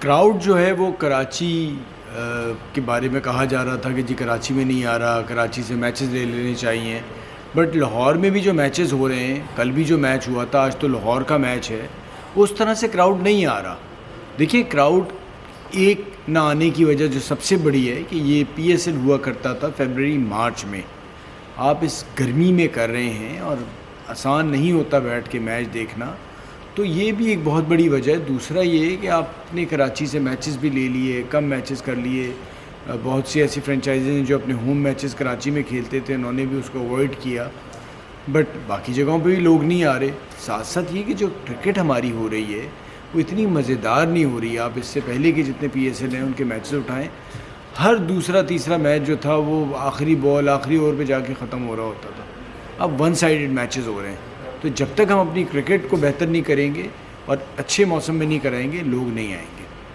Crowd जो है वो कराची के बारे में कहा जा रहा था कि जी कराची में नहीं आ रहा, कराची से मैचेस ले लेने चाहिए। बट लाहौर में भी जो मैचेस हो रहे हैं, कल भी जो मैच हुआ था, आज तो लाहौर का मैच है, उस तरह से क्राउड नहीं आ रहा। देखिए, क्राउड एक ना आने की वजह जो सबसे बड़ी है कि ये पीएसएल हुआ करता था फरवरी मार्च में, आप इस गर्मी में कर रहे हैं और आसान नहीं होता बैठ के मैच देखना, तो ये भी एक बहुत बड़ी वजह है। दूसरा ये है कि आपने कराची से मैचेस भी ले लिए, कम मैचेस कर लिए। बहुत सी ऐसी फ्रेंचाइजी हैं जो अपने होम मैचेस कराची में खेलते थे, उन्होंने भी उसको अवॉइड किया। बट बाकी जगहों पे भी लोग नहीं आ रहे। साथ साथ ये कि जो क्रिकेट हमारी हो रही है वो इतनी मज़ेदार नहीं हो रही है। आप इससे पहले के जितने पीएसएल हैं उनके मैचेस उठाएं, हर दूसरा तीसरा मैच जो था वो आखिरी बॉल आखिरी ओवर पे जाके ख़त्म हो रहा होता था। अब वन साइडेड मैचेस हो रहे हैं। तो जब तक हम अपनी क्रिकेट को बेहतर नहीं करेंगे और अच्छे मौसम में नहीं कराएंगे, लोग नहीं आएंगे।